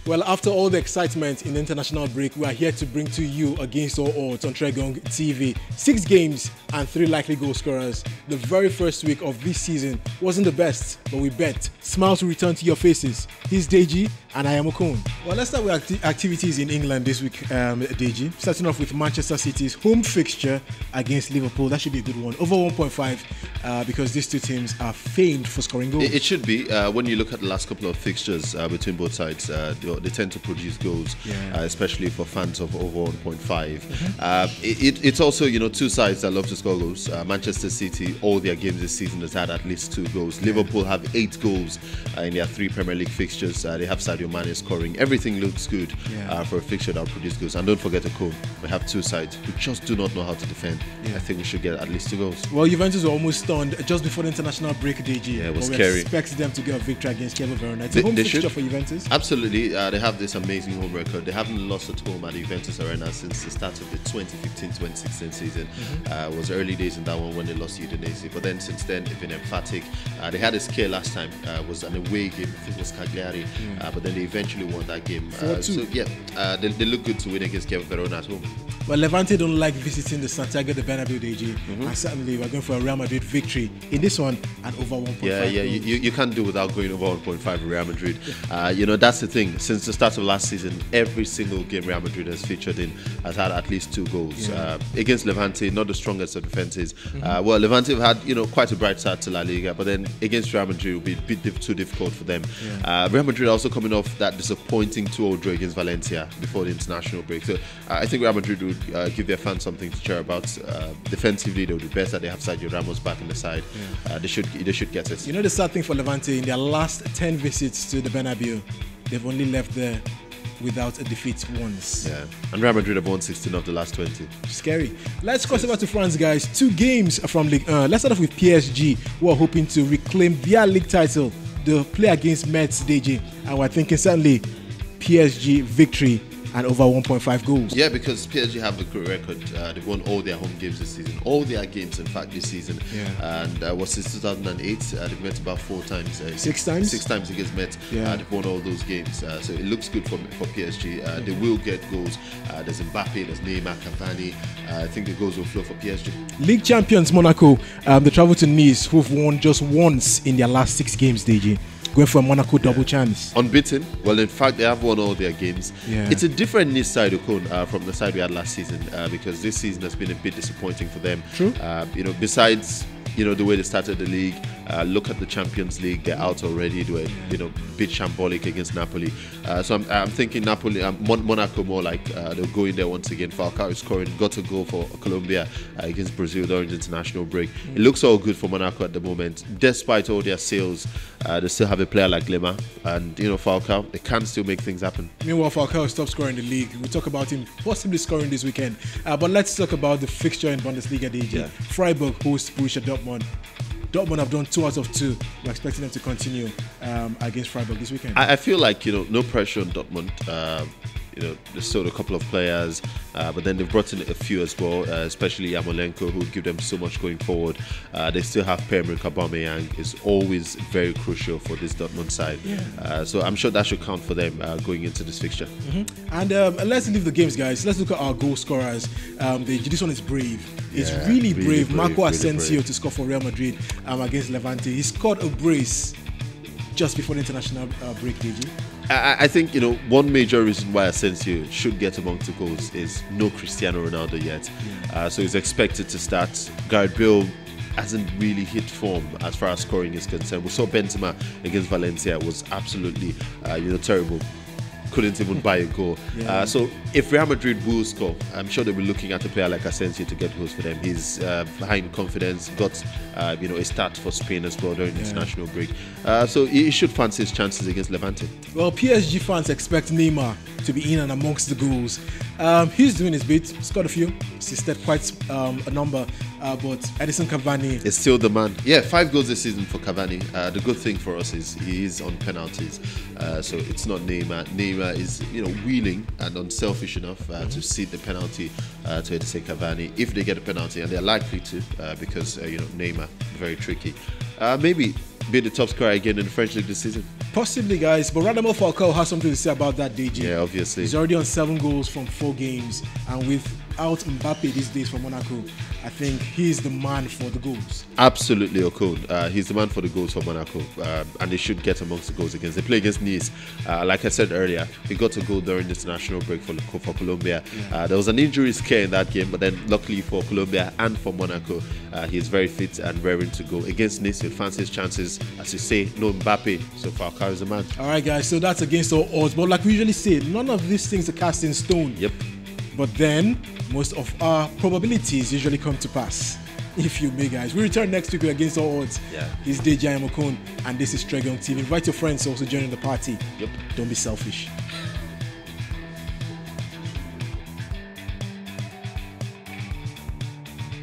Well, after all the excitement in the international break, we are here to bring to you against all odds on Tregong TV. 6 games and 3 likely goal scorers. The very first week of this season wasn't the best, but we bet smiles will return to your faces. He's Deji and I am Okon. Well, let's start with activities in England this week, Deji. Starting off with Manchester City's home fixture against Liverpool. That should be a good one. Over 1.5 because these two teams are famed for scoring goals. It should be. When you look at the last couple of fixtures between both sides, they tend to produce goals, especially for fans of over 1.5. It's also, two sides that love to score goals. Manchester City, all their games this season has had at least 2 goals. Liverpool have 8 goals in their 3 Premier League fixtures. They have Sadio Mane scoring. Everything looks good for a fixture that will produce goals. And don't forget, we have 2 sides who just do not know how to defend. I think we should get at least 2 goals. Well, Juventus were almost stunned just before the international break, DG. Yeah, it was scary. We expect them to get a victory against Kiev Verona. It's a home fixture for Juventus. Absolutely. They have this amazing home record. They haven't lost at home at the Juventus Arena since the start of the 2015-2016 season. It was early days in that one when they lost to Udinese. But then since then, they've been emphatic. They had a scare last time. It was an away game. I think it was Cagliari. But then they eventually won that game. They look good to win against Kiev Verona at home. Well, Levante don't like visiting the Santiago de Bernabeu, DG. And certainly we're going for a Real Madrid victory in this one and over 1.5. You can't do without going over 1.5 Real Madrid. That's the thing. Since the start of last season, every single game Real Madrid has featured in has had at least 2 goals. Against Levante, not the strongest of defenses. Well, Levante have had quite a bright start to La Liga, but then against Real Madrid it will be a bit too difficult for them. Real Madrid also coming off that disappointing 2-0 draw against Valencia before the international break. So I think Real Madrid would give their fans something to cheer about. Defensively, they will do better. They have Sergio Ramos back in the side. They should get it. You know the sad thing for Levante, in their last 10 visits to the Bernabeu, they've only left there without a defeat once. And Real Madrid have won 16 of the last 20. Scary. Let's cross over to France, guys. 2 games from Ligue 1. Let's start off with PSG, who are hoping to reclaim their league title. They'll play against METZ, DG, and we're thinking certainly PSG victory and over 1.5 goals. Yeah, because PSG have a good record. They've won all their home games this season. All their games, in fact, this season. And since 2008, they've met about 4 times. 6 times? 6 times against METZ. They've won all those games. So it looks good for PSG. They will get goals. There's Mbappe, there's Neymar, Cavani. I think the goals will flow for PSG. League champions Monaco, they travel to Nice, who've won just once in their last 6 games, DG. Going for a Monaco double chance. Unbeaten. Well, in fact, they have won all their games. It's a different Nice side, Okon, from the side we had last season, because this season has been a bit disappointing for them. True. Besides the way they started the league, look at the Champions League, they're out already. They were, bit shambolic against Napoli. So I'm thinking Napoli, Monaco more like they'll go in there once again. Falcao is scoring, got a goal for Colombia against Brazil during the international break. It looks all good for Monaco at the moment. Despite all their sales, they still have a player like Lema and, Falcao. They can still make things happen. Meanwhile, Falcao is top scorer in the league. We'll talk about him possibly scoring this weekend. But let's talk about the fixture in Bundesliga, DG. Freiburg hosts Borussia Dortmund. Dortmund have done 2 out of 2. We're expecting them to continue against Freiburg this weekend. I feel like, no pressure on Dortmund. They sold a couple of players, but then they've brought in a few as well, especially Yarmolenko, who give them so much going forward. They still have Pierre-Emerick Aubameyang, is always very crucial for this Dortmund side. So I'm sure that should count for them going into this fixture. And let's leave the games, guys. Let's look at our goal scorers. This one is brave. It's really brave. Marco Asensio to score for Real Madrid against Levante. He scored a brace just before the international break, DG. I think, one major reason why Asensio should get among the goals is no Cristiano Ronaldo yet. So he's expected to start. Gareth Bale hasn't really hit form as far as scoring is concerned. We saw Benzema against Valencia was absolutely, terrible. Couldn't even buy a goal. So if Real Madrid will score, I'm sure they'll be looking at a player like Asensio to get goals for them. He's high in confidence, got a start for Spain as well during the international break. So he should fancy his chances against Levante. Well, PSG fans expect Neymar to be in and amongst the goals. He's doing his bit, scored a few, assisted quite a number, but Edison Cavani is still the man. 5 goals this season for Cavani. The good thing for us is he is on penalties, so it's not Neymar. Neymar is wheeling and unselfish enough to cede the penalty to Edison Cavani if they get a penalty, and they're likely to because Neymar very tricky. Maybe be the top scorer again in the French league this season. Possibly, guys, but Radamel Falcao has something to say about that, DG. Yeah, obviously. He's already on 7 goals from 4 games, and without Mbappe these days for Monaco, I think he's the man for the goals. Absolutely, Okon. He's the man for the goals for Monaco, and they should get amongst the goals against. They play against Nice. Like I said earlier, he got a goal during the international break for Colombia. Yeah. There was an injury scare in that game, but then luckily for Colombia and for Monaco, he is very fit and raring to go. Against Nice, he'll fancy his chances. As you say, no Mbappe, so Falcao is the man. All right, guys, so that's against all odds. But like we usually say, none of these things are cast in stone. Yep. But then, most of our probabilities usually come to pass. If you may, guys. We return next week with Against All Odds. Yeah. This is Deji Ayamokon, and this is Tregon TV. Invite your friends to also join in the party. Yep. Don't be selfish.